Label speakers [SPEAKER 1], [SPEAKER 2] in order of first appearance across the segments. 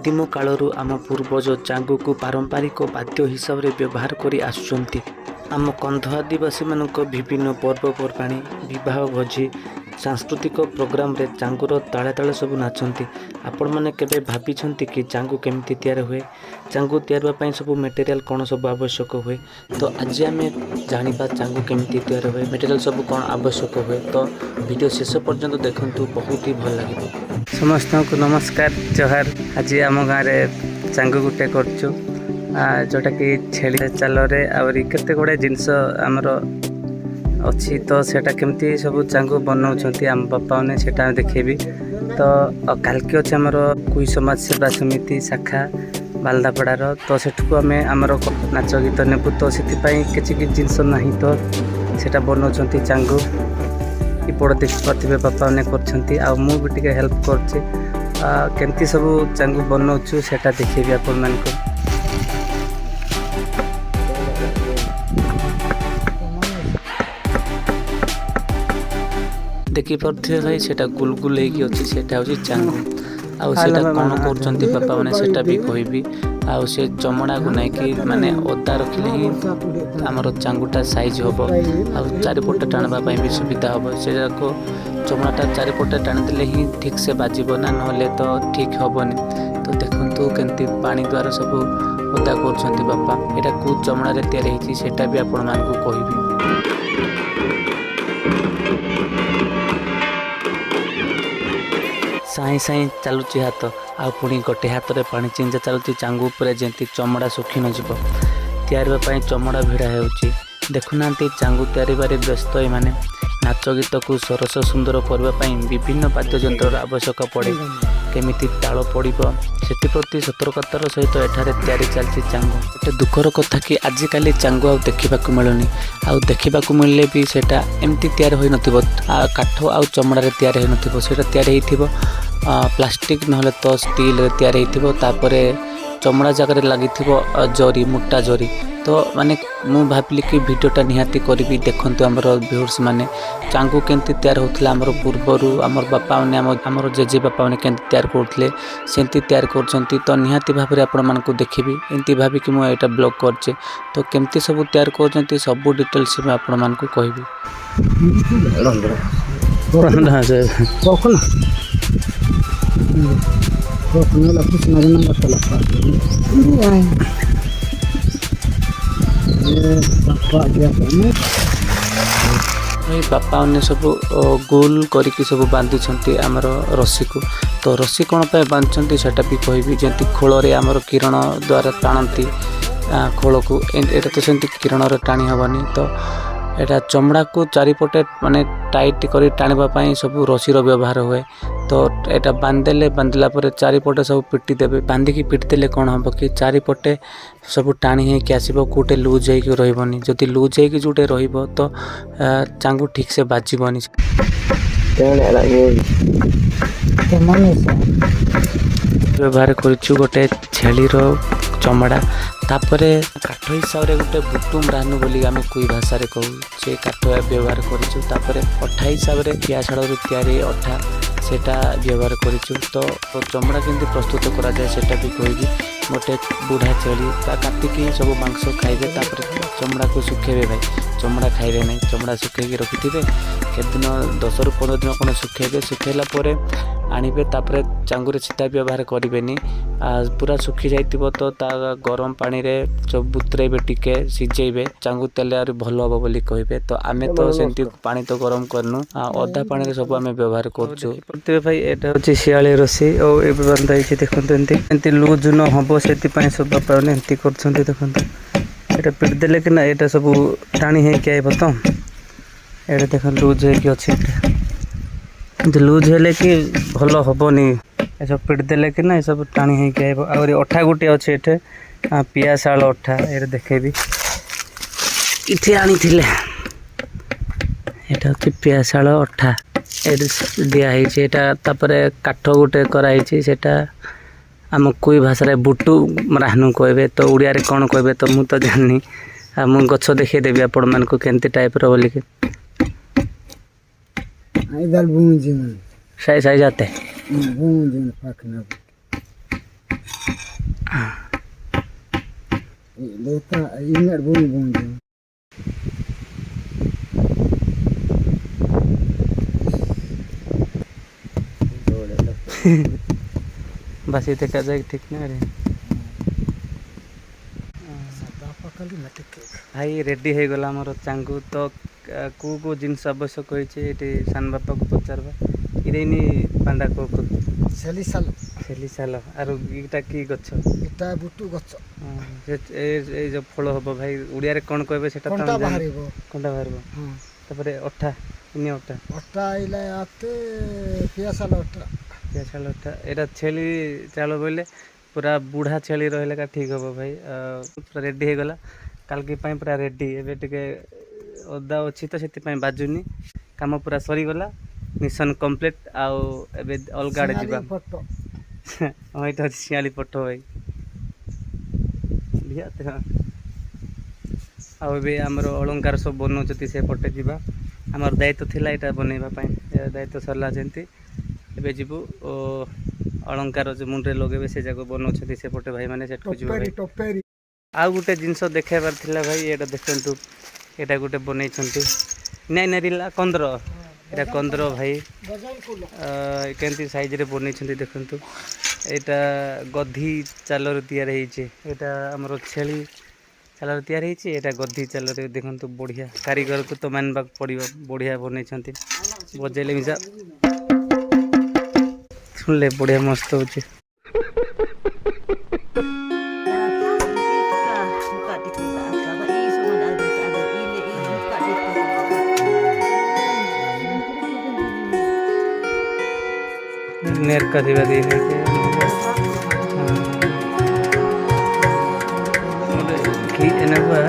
[SPEAKER 1] आदिम कालरू आम पूर्वज चांगू को पारंपरिक वाद्य हिसाब रे व्यवहार करी आसुचंती। आम कंध आदिवासी मानक विभिन्न पर्वपर्वाणी विवाह भोजी सांस्कृतिक प्रोग्राम रे चांगूर ताले ताले सब नाचंती। आपण माने केबे भाबिछंती कि चांगू केमती तैयार हुए, चांगू तैयार पई सब मटेरियल कौन सब आवश्यक हुए। तो आज आम जानिबा चांगू केमती तैयार हुए, मटेरियल सब कौन आवश्यक हुए। तो वीडियो शेष पर्यंत देखंतु, बहुत ही भल लागिबो। समस्त को नमस्कार जोहार। आज आम गाँव में चांगू गुटे करचु जोटा कि छेली चाल केते गुड़े जिनस आमर अच्छी। तो सेटा केमती सब चांगू बनाऊँच आम बापा ने सेटा देखेबी। तो काल्के अच्छे आमर कुई समाज सेवा समिति शाखा बालदापड़ार। तो सेठू आम आमर नाच गीत नेबू। तो से किसी जिनस ना तो सेटा बनाऊँच चांगू इपड़ देखी पारे बापा ने कर हेल्प करती सब चांगू बनाऊँ सेटा देखेबी आपण मानक। देखी पारे भाई सेटा गुलगुल होगी सेटा हूँ चांगू। आउ सेटा कौन कर बापा मैंने सेटा भी कहबी। आउ से चमड़ा को नहीं कि माने अदा रखिले ही आमर चांगूटा साइज हम। आउ चारिपटे टाणवाई भी सुविधा हम। से चमड़ाटा चारिपटे टाणी देले ही ठीक से बाजिब ना, नहले तो ठीक हेनी। तो देखु केमती पानी द्वारा सब ओदा कर बापा। यहाँ कौ चमड़ा या सेटा भी आपण मानक कहबी। साई साई चलुची हाथ आ पुणी गोटे हाथ में पानी चिंजा चलुची चांगू उपर जमी चमड़ा सुखी न जीव। तैयारी चमड़ा भिड़ा होची। देखुना चांगू तैयारी व्यस्त माने नाच गीत को सरस सुंदर करने विभिन्न वाद्ययंत्र आवश्यक पड़े। केमिति ताल पड़ो से सतर्कतार सहित एठारे तैयारी चलती चांगू। गोटे दुखर कथा कि आजिकल चांगू आ देखा मिलूनी। आ देखा मिलले भी सेटा एमती तैयार हो काठ आ चमड़ा तैयार हो तैयार हो प्लास्टिक नहले तो स्टील तैयार होतापर चमड़ा जगह लगी जरी मोटा जरी। तो माने मु भाविली कि वीडियोटा निहाती करी। देखते आमर व्यूअर्स माने चांगू केमती तैयार होता आमर पूर्वर आमर बापा ने आमर जेजे बापा ने केमती तैयार करते सेमती तैयार कर। तो निहाती भाव में आपण मानक देखी एमती भाविक मुझे ब्लॉग करचे। तो केमती सब तैयार कर सब डिटेल्स में आपण मानक कहबी। बापा ने सब गोल करके सब बांधी आमर रस्सी को। तो रस्सी कौन पे बांधि सेटा भी कहबी। जमी खोल आमर किरण द्वारा टाणती खोल को एटा तो सेमती किरण टाणी हेनी। तो एटा चमड़ा को चारिपटे माने टाइट कर टाणवाई सब रस्सी व्यवहार हुए। तो एटा बांधला चारिपटे सब पिटी देवे। बांधिकी पिटी देले कौन हम कि चारिपटे सब टाणी होकर आसो कौटे लूज हो रही। जदि लूज हो जोटे तो चांगू ठीक से बाजबनी। व्यवहार करूँ गोटे छेलीर चमड़ा तापर काठ हिसाब से गोटे बुटुम रानू बोली आम कोई भाषा कहू से काठ व्यवहार कर। अठा हिसाब से पियाशाड़ तैयारी अठा सेटा व्यवहार करूँ। तो चमड़ा केमती प्रस्तुत करा जाए सेटा भी कहबी। गोटे बुढ़ा छेली काटिकी सब मांस खाइबे तापर चमड़ा को सुखेबे। भाई चमड़ा खाइबे नहीं, चमड़ा सुखेकी रखिथे केदिन 10 ରୁ 15 दिन कौन सुखेबे। सुखेला आणवे तापर चांगूरे सीधा व्यवहार करेनि। पूरा सुखी जाइथिबो तो ता गरम पानी रे सब बुतरेबे टिके सिझेबे चांगू तेल आर भल हम बोली कहबे। तो आमे तो सेमती पानी तो गरम करनु अदा पानी रे सब आमे व्यवहार करछु। तो भाई एटा होची शियाली रसी और ए बंदा है देखंत एंती लूज न हबो सेति पय सब बापा ने एंती करछंती। देखंत एटा पिट देले कि ना एटा सब टाणी हे के आइबो। तो एटा देख लूज हे कि अछि लूज हेले कि भल हेनी। ए सब पिट देले कि ना सब टाणी हे के आइबो। और अठा गुटे अछि एठे पियाशाल अठा ए देखेबी इथे आनी थिले। एटा होची पियाशाल अठा ए दिया है। तापर काठ गुटे कराई सेटा आम कोई भाषा रे बुटू राहनु कहबे। तो उड़िया रे कौन कहबे तो मु तो जाननी। मु गछ देखदेवी आपण मान को केमती टाइप रो बोलिके साई साई जाते
[SPEAKER 2] Deta ingat bung tu.
[SPEAKER 1] बस ये देखा जाए ठीक ना रे भाई रेडी हो गला मोर चांगू तो को जिनस आवश्यक होती सान बापा को पचारबा इरेनी पांडा को
[SPEAKER 2] सेली साल
[SPEAKER 1] आर इटा की गछ
[SPEAKER 2] इटा बुटू गछ
[SPEAKER 1] ए जो फल हम भाई उड़िया रे कोन कहबे सेटा
[SPEAKER 2] कंटा बाहरिबो
[SPEAKER 1] हां तापरे अठा इने अठा
[SPEAKER 2] इला आते पियासाल अठा
[SPEAKER 1] एटा छेली चालो बोले पूरा बूढ़ा छेली रहले का ठीक हम भाई पूरा रेडी हो गला काल की पाई पूरा रेडी एबे टिके ओदा अछि तो सेति पाई बाजुनी काम पूरा सरी गला मिशन कंप्लीट आउ एबे अलगा आड़े जीवा
[SPEAKER 2] फोटो
[SPEAKER 1] हां इटा सियाली फोटो भाई लिया ते आउ एबे हमर अलंकार सब बनौचती से पटे जीवा हमर दायित्व थिला एटा बनेबा पाई दायित्व सरला जेंती एबे जीवु ओ अलंकार जो मुंडे लगेबे से जाको बनौचती से पटे भाई माने सेट जीवा
[SPEAKER 2] टोपेरी
[SPEAKER 1] आ गुटे जिंस देखाइबार थिला भाई एटा देखंतु एटा गुटे बनै छंती नै नरिला कंद्र एटा कंद्र भाई केंती साइज रे बनै छंती देखंतु एटा गधी चालर तैयार हेइचे एटा हमर छेली चालर तैयार हेइचे एटा गधी चालर देखंतु बढ़िया कारीगर को तो मानबा पड़िबो बढ़िया बनै छंती बजेले मिसा सुनले बढ़िया मस्त होचे नेर का दिवा दी है कि एनबा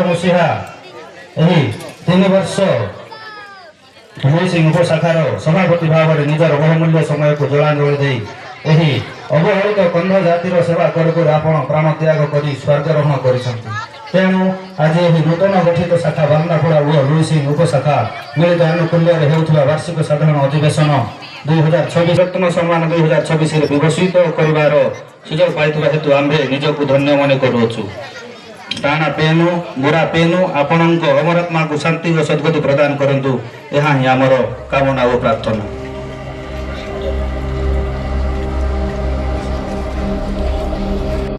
[SPEAKER 3] मसीहा यही 3 वर्ष सिंह उपशाखार सभापति भाव में निजर बहुमूल्य समय को जलांजलि दे यही अवहेलित कंध जातिर सेवा कर आपण प्राण त्याग कर स्वर्गरोहण कर तेणु आज यही नूतन गठित शाखा बांदाफड़ा और लुई सिंह उपशाखा मिलित आनुकूल्य होता वार्षिक साधारण अधिवेशन 2026 रत्न सम्मान 2026 विकसित कर सुजोग पाई हेतु आम्भे निजक धन्य मन करुचु टाणा पेनु बुरा पेनु आपण अमरात्मा को शांति और सद्गति प्रदान करंतु यहाँ ही आमर कामना और प्रार्थना।